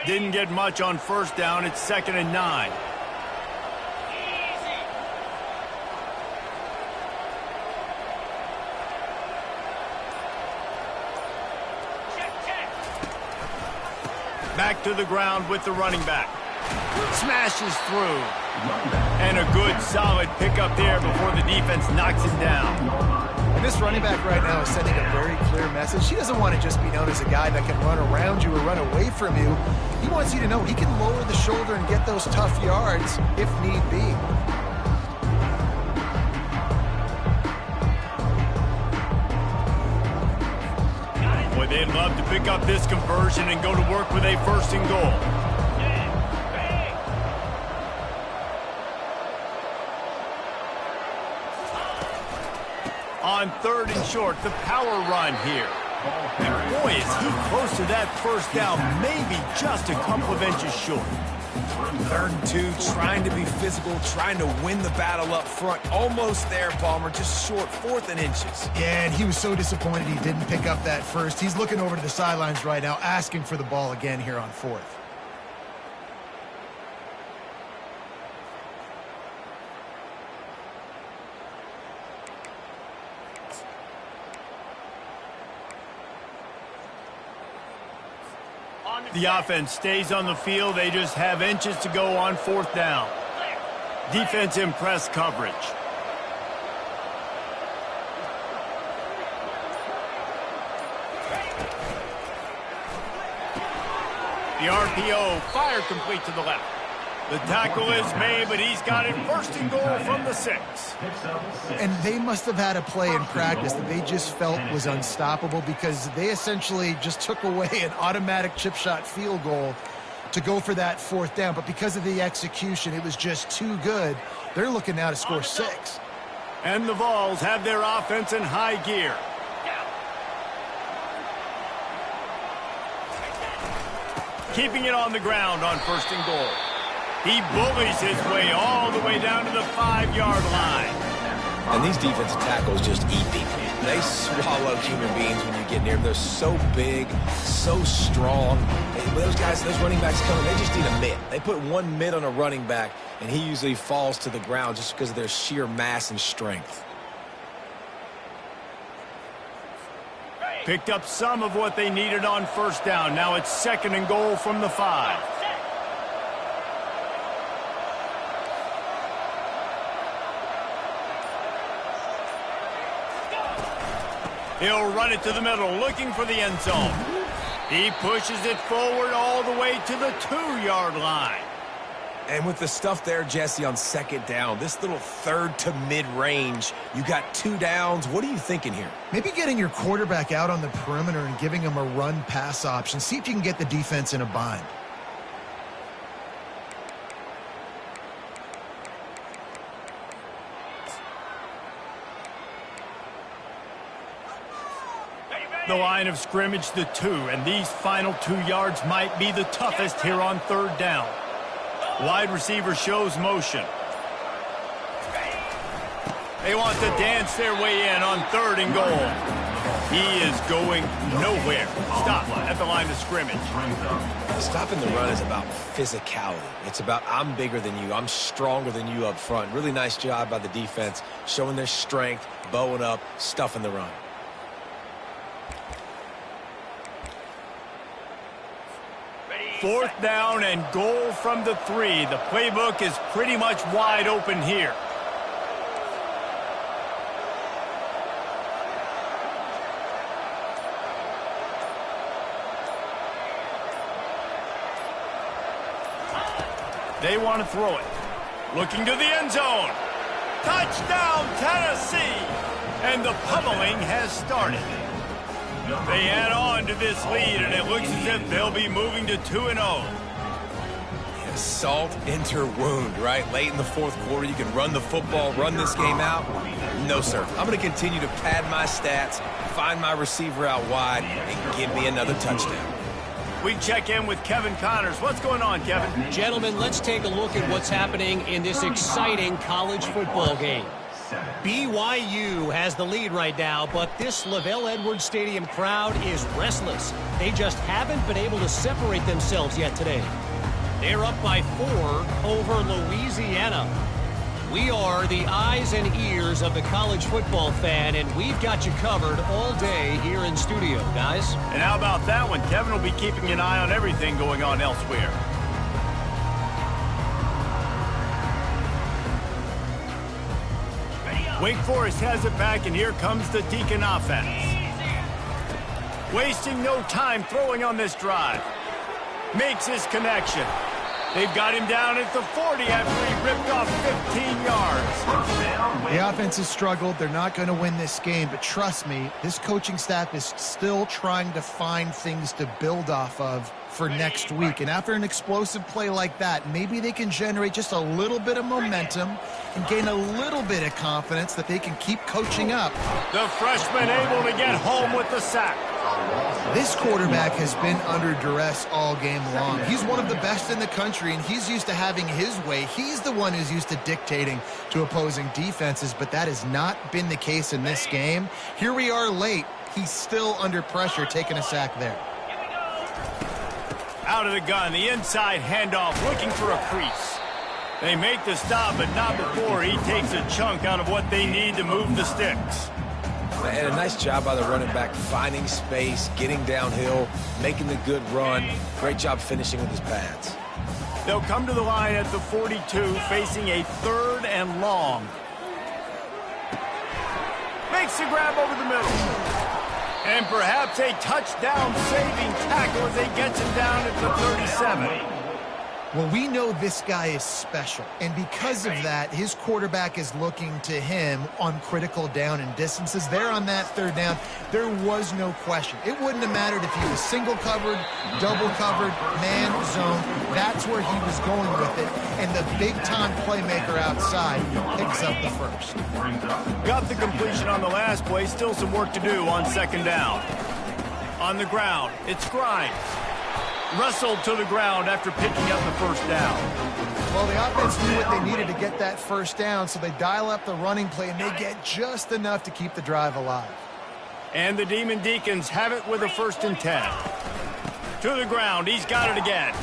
Didn't get much on first down. It's 2nd and 9. Back to the ground with the running back. Smashes through. And a good, solid pickup there before the defense knocks him down.
And this running back right now is sending a very clear message. He doesn't want to just be known as a guy that can run around you or run away from you. He wants you to know he can lower the shoulder and get those tough yards if need be.
Boy, they'd love to pick up this conversion and go to work with a 1st and goal. On 3rd and short, the power run here. And boy, is he close to that first down, maybe just a couple of inches short.
3rd and 2, trying to be physical, trying to win the battle up front. Almost there, Palmer, just short, 4th and inches.
Yeah, and he was so disappointed he didn't pick up that first. He's looking over to the sidelines right now, asking for the ball again here on 4th.
The offense stays on the field. They just have inches to go on 4th down. Defense in press coverage. The RPO, fire complete to the left. The tackle is made, but he's got it 1st and goal from the 6.
And they must have had a play in practice that they just felt was unstoppable because they essentially just took away an automatic chip shot field goal to go for that 4th down. But because of the execution, it was just too good. They're looking now to score 6.
And the Vols have their offense in high gear. Keeping it on the ground on 1st and goal. He bullies his way all the way down to the 5-yard line.
And these defensive tackles just eat people. They swallow human beings when you get near them. They're so big, so strong. And those guys, those running backs coming, they just need a mitt. They put one mitt on a running back, and he usually falls to the ground just because of their sheer mass and strength.
Picked up some of what they needed on 1st down. Now it's 2nd and goal from the 5. He'll run it to the middle, looking for the end zone. He pushes it forward all the way to the 2-yard line.
And with the stuff there, Jesse, on 2nd down, this little 3rd to mid-range, you got 2 downs. What are you thinking here?
Maybe getting your quarterback out on the perimeter and giving him a run-pass option. See if you can get the defense in a bind.
The line of scrimmage, the 2, and these final 2 yards might be the toughest here on 3rd down. Wide receiver shows motion. They want to dance their way in on 3rd and goal. He is going nowhere. Stop at the line of scrimmage.
Stopping the run is about physicality. It's about I'm bigger than you. I'm stronger than you up front. Really nice job by the defense, showing their strength, bowing up, stuffing the run.
Fourth down and goal from the 3. The playbook is pretty much wide open here. They want to throw it. Looking to the end zone. Touchdown, Tennessee! And the pummeling has started. They add on to this lead, and it looks as if they'll be moving to 2-0.
Yeah, salt enter wound, right? Late in the 4th quarter, you can run the football, run this game out. No, sir. I'm going to continue to pad my stats, find my receiver out wide, and give me another touchdown.
We check in with Kevin Connors. What's going on, Kevin?
Gentlemen, let's take a look at what's happening in this exciting college football game. BYU has the lead right now, but this LaVell Edwards Stadium crowd is restless. They just haven't been able to separate themselves yet today. They're up by 4 over Louisiana. We are the eyes and ears of the college football fan, and we've got you covered all day here in studio, guys.
And how about that one? Kevin will be keeping an eye on everything going on elsewhere. Wake Forest has it back, and here comes the Deacon offense. Wasting no time throwing on this drive. Makes his connection. They've got him down at the 40 after he ripped off 15 yards.
The offense has struggled. They're not going to win this game, but trust me, this coaching staff is still trying to find things to build off of for next week. And after an explosive play like that, maybe they can generate just a little bit of momentum and gain a little bit of confidence that they can keep coaching up.
The freshman able to get home with the sack.
This quarterback has been under duress all game long. He's one of the best in the country, and he's used to having his way. He's the one who's used to dictating to opposing defenses, but that has not been the case in this game. Here we are late. He's still under pressure, taking a sack there.
Out of the gun, the inside handoff, looking for a crease. They make the stop, but not before he takes a chunk out of what they need to move the sticks.
And a nice job by the running back, finding space, getting downhill, making the good run. Great job finishing with his pads.
They'll come to the line at the 42, facing a 3rd and long. Makes the grab over the middle. And perhaps a touchdown-saving tackle as he gets him down at the 37.
Well, we know this guy is special, and because of that, his quarterback is looking to him on critical down and distances. There on that 3rd down, there was no question. It wouldn't have mattered if he was single covered, double covered, man zone. That's where he was going with it, and the big-time playmaker outside picks up the first.
Got the completion on the last play, still some work to do on 2nd down. On the ground, it's Grimes. Wrestled to the ground after picking up the 1st down.
Well, the offense knew what they needed to get that 1st down, so they dial up the running play, and they get just enough to keep the drive alive.
And the Demon Deacons have it with a 1st and 10. To the ground, he's got it again.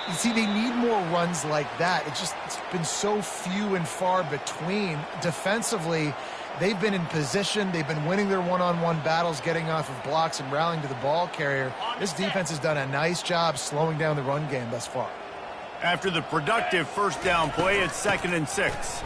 You see, they need more runs like that. It's been so few and far between. Defensively, they've been in position. They've been winning their one-on-one battles, getting off of blocks and rallying to the ball carrier. This defense has done a nice job slowing down the run game thus far.
After the productive 1st down play, it's 2nd and 6.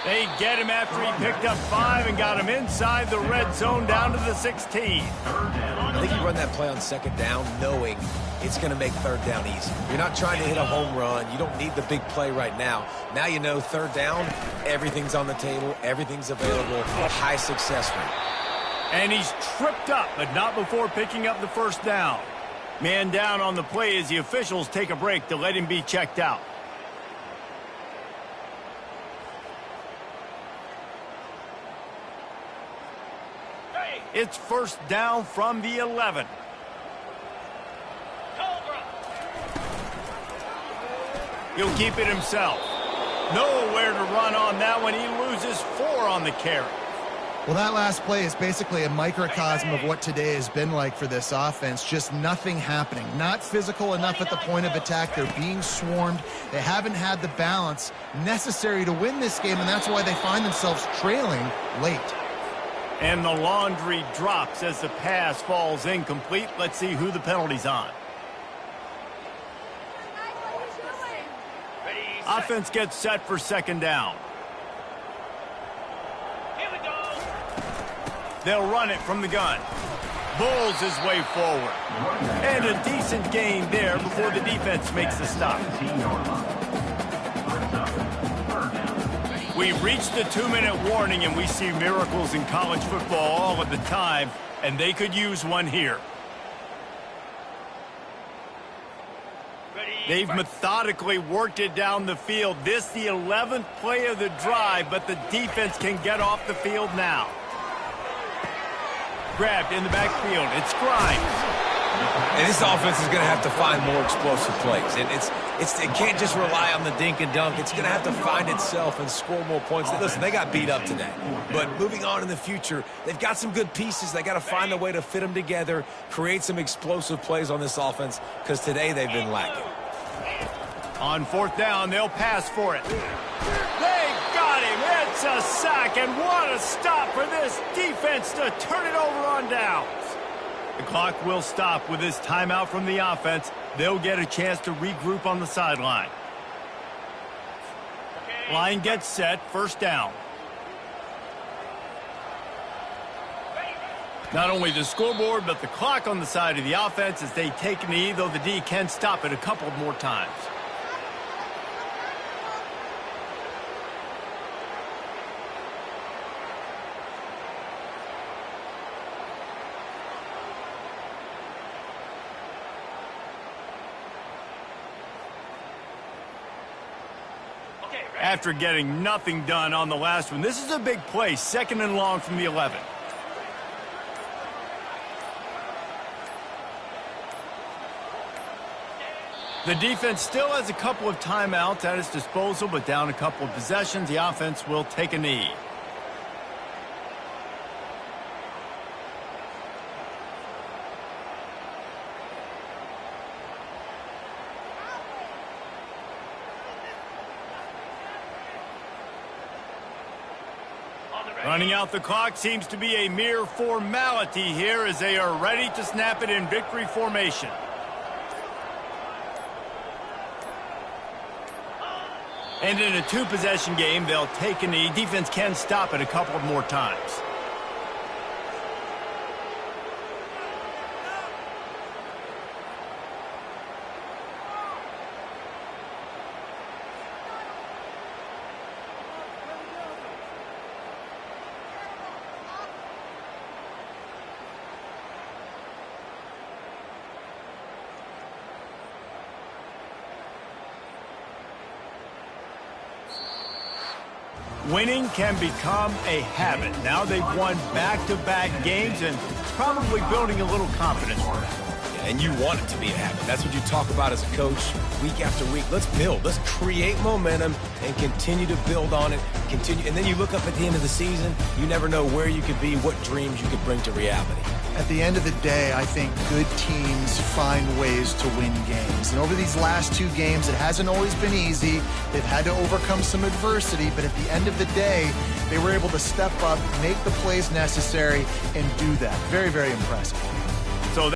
They get him after he picked up 5 and got him inside the red zone down to the 16.
I think you run that play on 2nd down knowing it's going to make 3rd down easy. You're not trying to hit a home run. You don't need the big play right now. Now you know 3rd down, everything's on the table, everything's available, high success rate.
And he's tripped up, but not before picking up the 1st down. Man down on the play as the officials take a break to let him be checked out. It's 1st down from the 11. He'll keep it himself. Nowhere to run on that one. He loses 4 on the carry.
Well, that last play is basically a microcosm of what today has been like for this offense. Just nothing happening. Not physical enough at the point of attack. They're being swarmed. They haven't had the balance necessary to win this game, and that's why they find themselves trailing late.
And the laundry drops as the pass falls incomplete. Let's see who the penalty's on. Offense gets set for 2nd down. They'll run it from the gun. Bulls his way forward. And a decent gain there before the defense makes the stop. We've reached the 2-minute warning, and we see miracles in college football all of the time, and they could use one here. They've methodically worked it down the field. This the 11th play of the drive, but the defense can get off the field now. Grabbed in the backfield. It's Grimes.
And this offense is going to have to find more explosive plays. And it can't just rely on the dink and dunk. It's going to have to find itself and score more points. Listen, they got beat up today. But moving on in the future, they've got some good pieces. They got to find a way to fit them together, create some explosive plays on this offense, because today they've been lacking.
On fourth down, they'll pass for it. They got him. It's a sack, and what a stop for this defense to turn it over on downs. The clock will stop with this timeout from the offense. They'll get a chance to regroup on the sideline. Line gets set, first down. Not only the scoreboard, but the clock on the side of the offense as they take a knee, though the D can stop it a couple more times. After getting nothing done on the last one, this is a big play, second and long from the 11. The defense still has a couple of timeouts at its disposal, but down a couple of possessions, the offense will take a knee. Running out the clock seems to be a mere formality here as they are ready to snap it in victory formation. And in a two-possession game, they'll take a knee. Defense can stop it a couple more times. Winning can become a habit. Now they've won back-to-back games and probably building a little confidence for them.
And you want it to be a habit. That's what you talk about as a coach week after week. Let's build. Let's create momentum and continue to build on it. Continue, and then you look up at the end of the season, you never know where you could be, what dreams you could bring to reality.
At the end of the day, I think good teams find ways to win games. And over these last two games, it hasn't always been easy. They've had to overcome some adversity, but at the end of the day, they were able to step up, make the plays necessary, and do that. Very, very impressive.